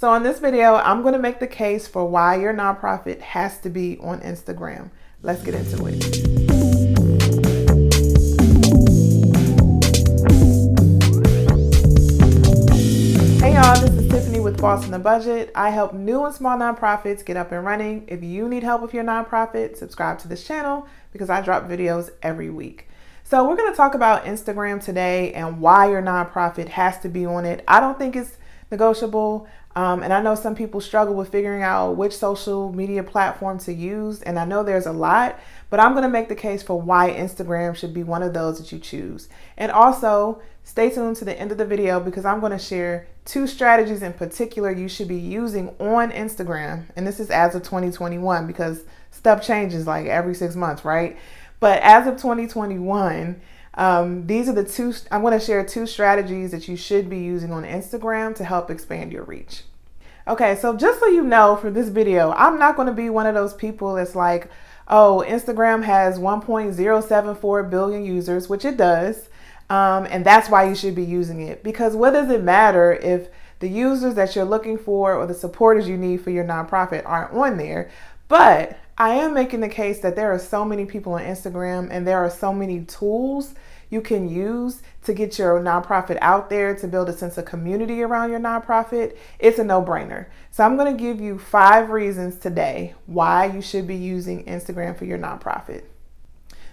So in this video, I'm going to make the case for why your nonprofit has to be on Instagram. Let's get into it. Hey y'all, this is Tiffany with Boss on the Budget. I help new and small nonprofits get up and running. If you need help with your nonprofit, subscribe to this channel because I drop videos every week. So we're going to talk about Instagram today and why your nonprofit has to be on it. I don't think it's negotiable. And I know some people struggle with figuring out which social media platform to use. And I know there's a lot, but I'm going to make the case for why Instagram should be one of those that you choose. And also stay tuned to the end of the video because I'm going to share 2 strategies in particular you should be using on Instagram. And this is as of 2021 because stuff changes like every 6 months, right? But as of 2021, these are the 2, I'm going to share 2 strategies that you should be using on Instagram to help expand your reach. Okay, so just so you know, for this video, I'm not going to be one of those people that's like, oh, Instagram has 1.074 billion users, which it does. And that's why you should be using it. Because what does it matter if the users that you're looking for or the supporters you need for your nonprofit aren't on there? But I am making the case that there are so many people on Instagram and there are so many tools you can use to get your nonprofit out there, to build a sense of community around your nonprofit. It's a no-brainer. So I'm going to give you 5 reasons today why you should be using Instagram for your nonprofit.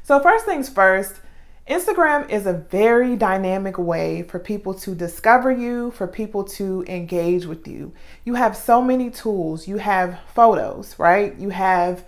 So first things first, Instagram is a very dynamic way for people to discover you, for people to engage with you. You have so many tools. You have photos, right? You have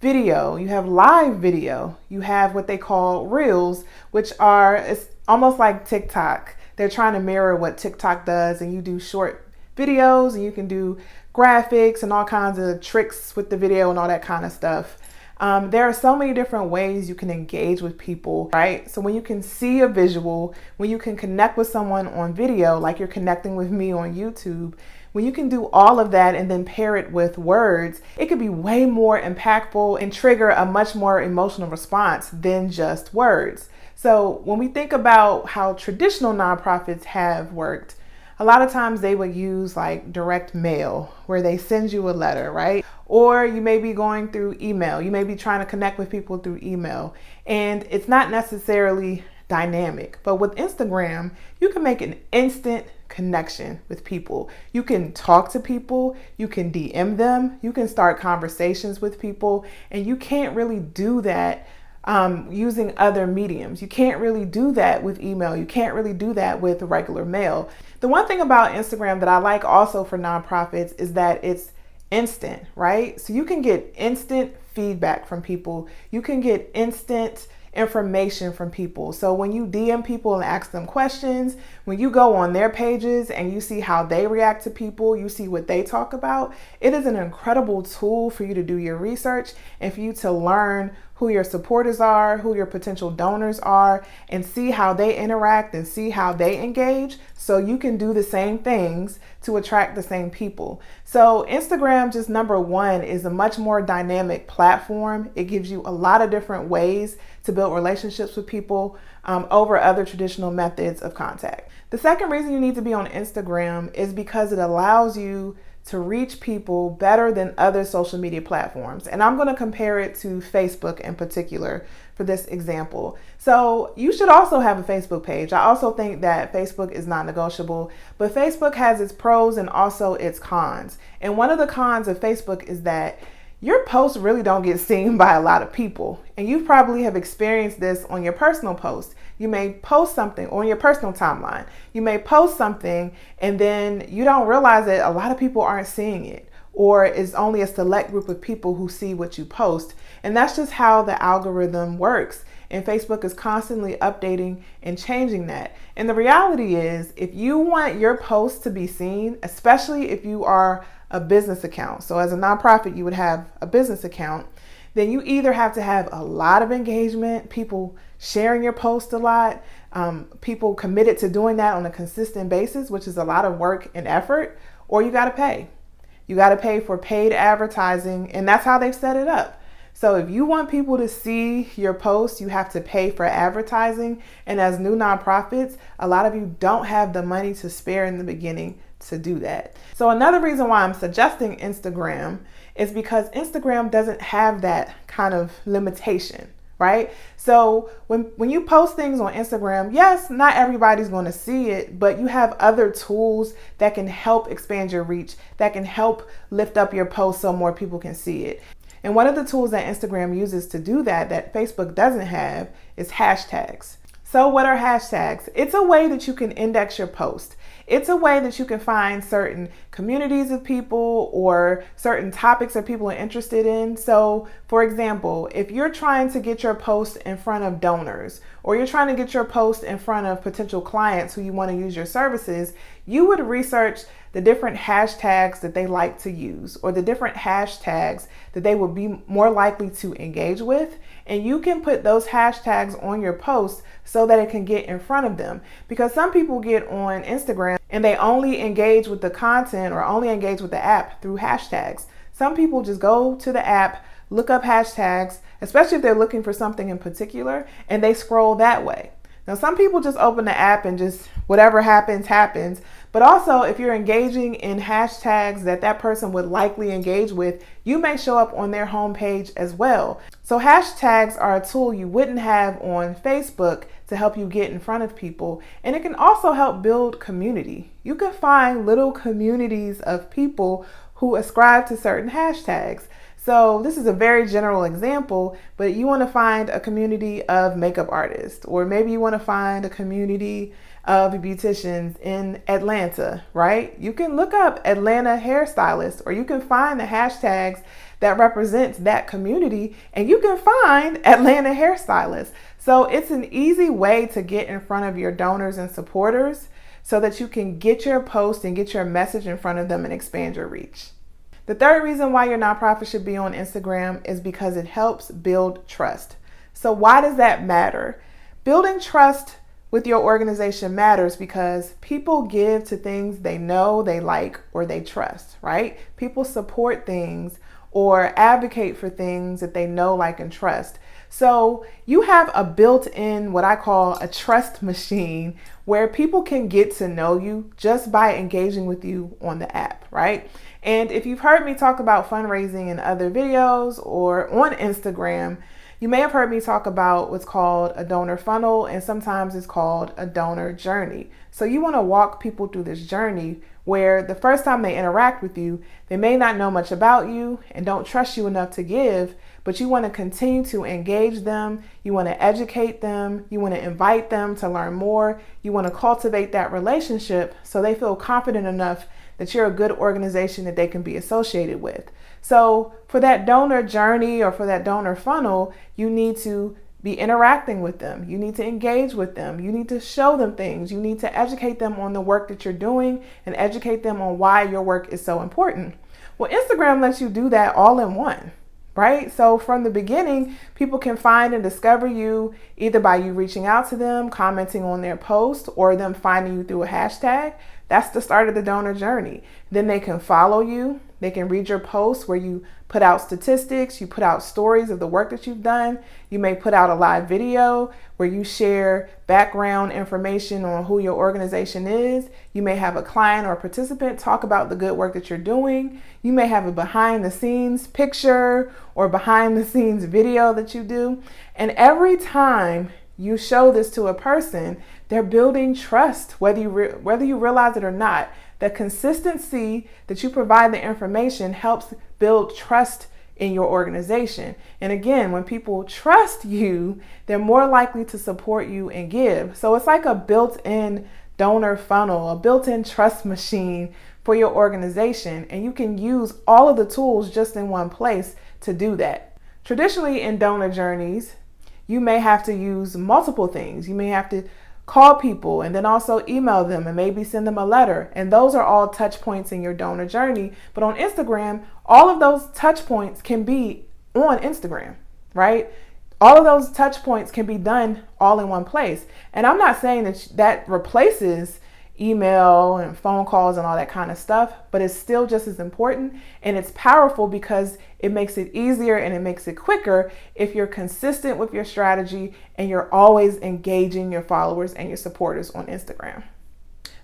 video, you have live video, you have what they call reels, which are, it's almost like TikTok. They're trying to mirror what TikTok does, and you do short videos and you can do graphics and all kinds of tricks with the video and all that kind of stuff. There are so many different ways you can engage with people, right? So when you can see a visual, when you can connect with someone on video, like you're connecting with me on YouTube, when you can do all of that and then pair it with words, it could be way more impactful and trigger a much more emotional response than just words. So when we think about how traditional nonprofits have worked, a lot of times they would use like direct mail where they send you a letter, right? Or you may be going through email. You may be trying to connect with people through email, and it's not necessarily dynamic. But with Instagram, you can make an instant connection with people. You can talk to people, you can DM them, you can start conversations with people, and you can't really do that using other mediums. You can't really do that with email. You can't really do that with regular mail. The one thing about Instagram that I like also for nonprofits is that it's instant, right? So you can get instant feedback from people. You can get instant information from people. So when you DM people and ask them questions, when you go on their pages and you see how they react to people, you see what they talk about, it is an incredible tool for you to do your research and for you to learn who your supporters are, who your potential donors are, and see how they interact and see how they engage so you can do the same things to attract the same people. So Instagram, just number one, is a much more dynamic platform. It gives you a lot of different ways to build relationships with people over other traditional methods of contact. The second reason you need to be on Instagram is because it allows you to reach people better than other social media platforms. And I'm going to compare it to Facebook in particular for this example. So you should also have a Facebook page. I also think that Facebook is not negotiable, but Facebook has its pros and also its cons. And one of the cons of Facebook is that your posts really don't get seen by a lot of people. And you probably have experienced this on your personal post. You may post something on your personal timeline. You may post something and then you don't realize that a lot of people aren't seeing it, or it's only a select group of people who see what you post. And that's just how the algorithm works. And Facebook is constantly updating and changing that. And the reality is, if you want your posts to be seen, especially if you are a business account, so as a nonprofit, you would have a business account, then you either have to have a lot of engagement, people sharing your post a lot, people committed to doing that on a consistent basis, which is a lot of work and effort, or you got to pay. You got to pay for paid advertising, and that's how they've set it up. So if you want people to see your posts, you have to pay for advertising. And as new nonprofits, a lot of you don't have the money to spare in the beginning to do that. So another reason why I'm suggesting Instagram is because Instagram doesn't have that kind of limitation, right? So when you post things on Instagram, yes, not everybody's going to see it, but you have other tools that can help expand your reach, that can help lift up your post so more people can see it. And one of the tools that Instagram uses to do that Facebook doesn't have, is hashtags. So what are hashtags? It's a way that you can index your post. It's a way that you can find certain communities of people or certain topics that people are interested in. So for example, if you're trying to get your post in front of donors, or you're trying to get your post in front of potential clients who you want to use your services, you would research the different hashtags that they like to use, or the different hashtags that they would be more likely to engage with. And you can put those hashtags on your post so that it can get in front of them. Because some people get on Instagram and they only engage with the content or only engage with the app through hashtags. Some people just go to the app, look up hashtags, especially if they're looking for something in particular, and they scroll that way. Now, some people just open the app and just whatever happens, happens. But also, if you're engaging in hashtags that person would likely engage with, you may show up on their homepage as well. So hashtags are a tool you wouldn't have on Facebook to help you get in front of people. And it can also help build community. You can find little communities of people who ascribe to certain hashtags. So this is a very general example, but you want to find a community of makeup artists, or maybe you want to find a community of beauticians in Atlanta, right? You can look up Atlanta hairstylists, or you can find the hashtags that represents that community, and you can find Atlanta hairstylists. So it's an easy way to get in front of your donors and supporters so that you can get your post and get your message in front of them and expand your reach. The third reason why your nonprofit should be on Instagram is because it helps build trust. So why does that matter? Building trust with your organization matters because people give to things they know, they like, or they trust, right? People support things or advocate for things that they know, like, and trust. So you have a built-in, what I call a trust machine, where people can get to know you just by engaging with you on the app, right? And if you've heard me talk about fundraising in other videos or on Instagram, you may have heard me talk about what's called a donor funnel, and sometimes it's called a donor journey. So you want to walk people through this journey where the first time they interact with you, they may not know much about you and don't trust you enough to give, but you want to continue to engage them. You want to educate them. You want to invite them to learn more. You want to cultivate that relationship so they feel confident enough that you're a good organization that they can be associated with. So for that donor journey or for that donor funnel, you need to be interacting with them. You need to engage with them. You need to show them things. You need to educate them on the work that you're doing and educate them on why your work is so important. Well, Instagram lets you do that all in one, right? So from the beginning, people can find and discover you either by you reaching out to them, commenting on their post, or them finding you through a hashtag. That's the start of the donor journey. Then they can follow you. They can read your posts where you put out statistics, you put out stories of the work that you've done. You may put out a live video where you share background information on who your organization is. You may have a client or participant talk about the good work that you're doing. You may have a behind the scenes picture or behind the scenes video that you do. And every time you show this to a person, they're building trust, whether you realize it or not. The consistency that you provide the information helps build trust in your organization. And again, when people trust you, they're more likely to support you and give. So it's like a built-in donor funnel, a built-in trust machine for your organization. And you can use all of the tools just in one place to do that. Traditionally in donor journeys, you may have to use multiple things. You may have to call people and then also email them and maybe send them a letter. And those are all touch points in your donor journey. But on Instagram, all of those touch points can be on Instagram, right? All of those touch points can be done all in one place. And I'm not saying that replaces email and phone calls and all that kind of stuff, but it's still just as important, and it's powerful because it makes it easier and it makes it quicker if you're consistent with your strategy and you're always engaging your followers and your supporters on Instagram.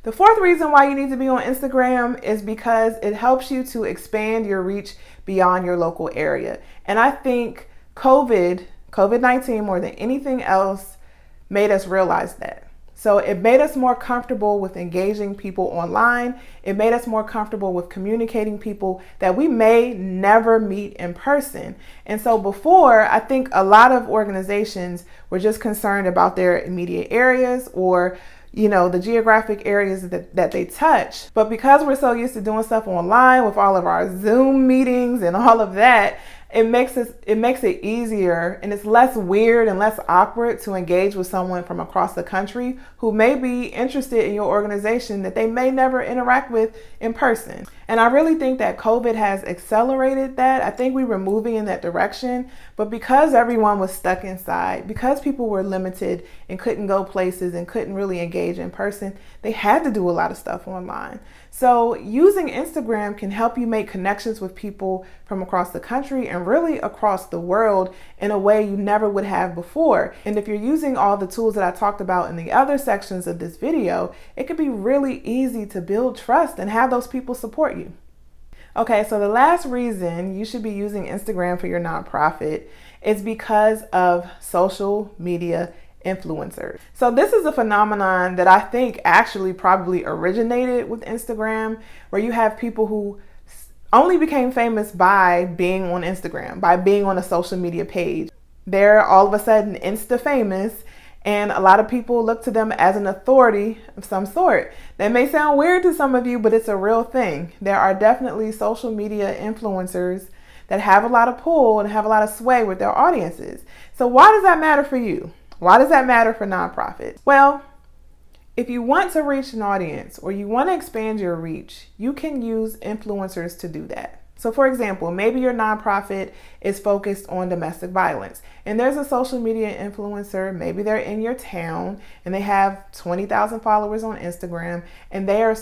The fourth reason why you need to be on Instagram is because it helps you to expand your reach beyond your local area. And I think COVID-19 more than anything else made us realize that. So it made us more comfortable with engaging people online. It made us more comfortable with communicating people that we may never meet in person. And so before, I think a lot of organizations were just concerned about their immediate areas or the geographic areas that they touch. But because we're so used to doing stuff online with all of our Zoom meetings and all of that, it makes it easier and it's less weird and less awkward to engage with someone from across the country who may be interested in your organization that they may never interact with in person. And I really think that COVID has accelerated that. I think we were moving in that direction, but because everyone was stuck inside, because people were limited and couldn't go places and couldn't really engage in person, they had to do a lot of stuff online. So using Instagram can help you make connections with people from across the country and really across the world in a way you never would have before. And if you're using all the tools that I talked about in the other sections of this video, it can be really easy to build trust and have those people support you. Okay, so the last reason you should be using Instagram for your nonprofit is because of social media influencers. So this is a phenomenon that I think actually probably originated with Instagram, where you have people who only became famous by being on Instagram, by being on a social media page. They're all of a sudden Insta famous, and a lot of people look to them as an authority of some sort. That may sound weird to some of you, but it's a real thing. There are definitely social media influencers that have a lot of pull and have a lot of sway with their audiences. So why does that matter for you? Why does that matter for nonprofits? Well, if you want to reach an audience or you want to expand your reach, you can use influencers to do that. So for example, maybe your nonprofit is focused on domestic violence and there's a social media influencer, maybe they're in your town and they have 20,000 followers on Instagram and they're a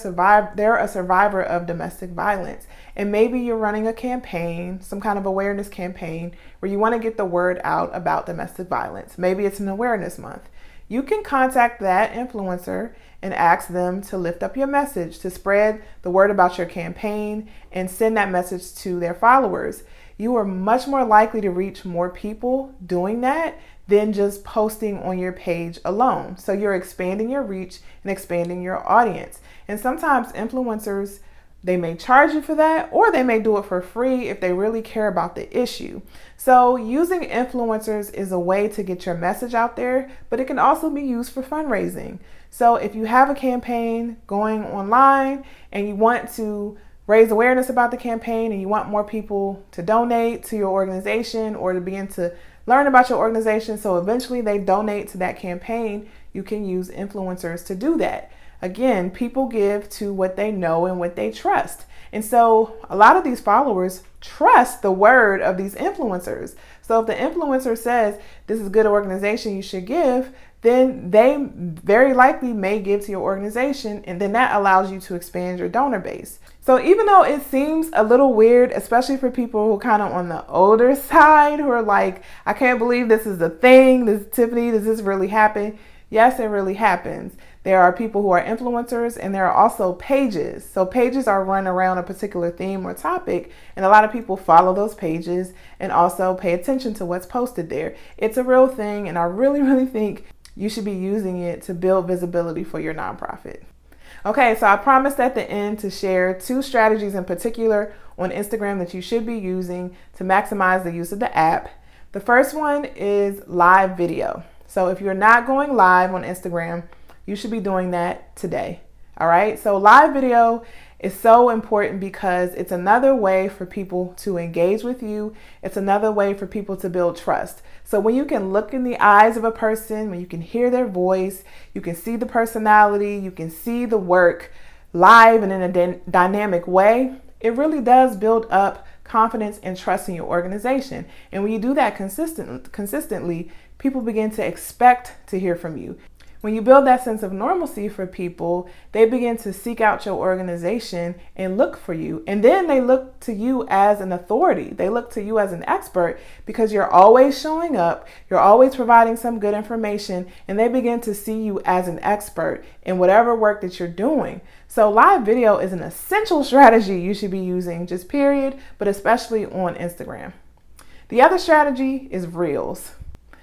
survivor of domestic violence. And maybe you're running a campaign, some kind of awareness campaign where you want to get the word out about domestic violence. Maybe it's an awareness month. You can contact that influencer and ask them to lift up your message, to spread the word about your campaign and send that message to their followers. You are much more likely to reach more people doing that than just posting on your page alone. So you're expanding your reach and expanding your audience. And sometimes influencers, they may charge you for that, or they may do it for free if they really care about the issue. So using influencers is a way to get your message out there, but it can also be used for fundraising. So if you have a campaign going online and you want to raise awareness about the campaign and you want more people to donate to your organization or to begin to learn about your organization so eventually they donate to that campaign, you can use influencers to do that. Again, people give to what they know and what they trust. And so a lot of these followers trust the word of these influencers. So if the influencer says, this is a good organization, you should give, then they very likely may give to your organization, and then that allows you to expand your donor base. So even though it seems a little weird, especially for people who are kind of on the older side, who are like, I can't believe this is a thing, Tiffany, does this really happen? Yes, it really happens. There are people who are influencers and there are also pages. So pages are run around a particular theme or topic, and a lot of people follow those pages and also pay attention to what's posted there. It's a real thing, and I really, really think you should be using it to build visibility for your nonprofit. Okay, so I promised at the end to share 2 strategies in particular on Instagram that you should be using to maximize the use of the app. The first one is live video. So if you're not going live on Instagram, you should be doing that today. All right. So live video is so important because it's another way for people to engage with you. It's another way for people to build trust. So when you can look in the eyes of a person, when you can hear their voice, you can see the personality, you can see the work live and in a dynamic way, it really does build up confidence and trust in your organization. And when you do that consistently, people begin to expect to hear from you. When you build that sense of normalcy for people, they begin to seek out your organization and look for you. And then they look to you as an authority. They look to you as an expert because you're always showing up. You're always providing some good information, and they begin to see you as an expert in whatever work that you're doing. So live video is an essential strategy you should be using, just period, but especially on Instagram. The other strategy is Reels.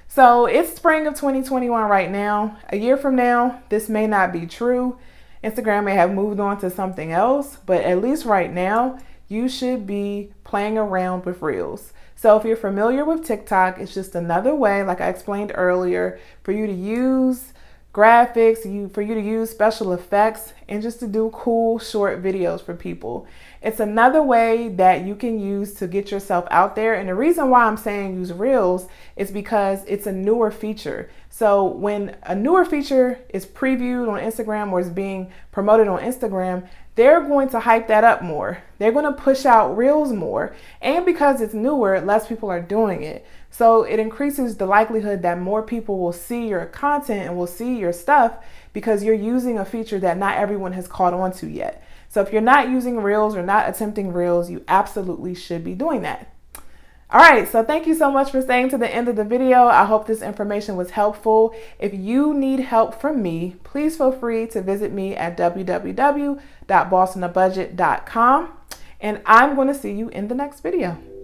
So it's spring of 2021 right now. A year from now, this may not be true. Instagram may have moved on to something else, but at least right now, you should be playing around with Reels. So if you're familiar with TikTok, it's just another way, like I explained earlier, for you to use graphics, for you to use special effects, and just to do cool short videos for people. It's another way that you can use to get yourself out there. And the reason why I'm saying use Reels is because it's a newer feature. So when a newer feature is previewed on Instagram or is being promoted on Instagram, they're going to hype that up more. They're going to push out Reels more. And because it's newer, less people are doing it. So it increases the likelihood that more people will see your content and will see your stuff because you're using a feature that not everyone has caught on to yet. So if you're not using Reels or not attempting Reels, you absolutely should be doing that. All right, so thank you so much for staying to the end of the video. I hope this information was helpful. If you need help from me, please feel free to visit me at www.bossonabudget.com, and I'm going to see you in the next video.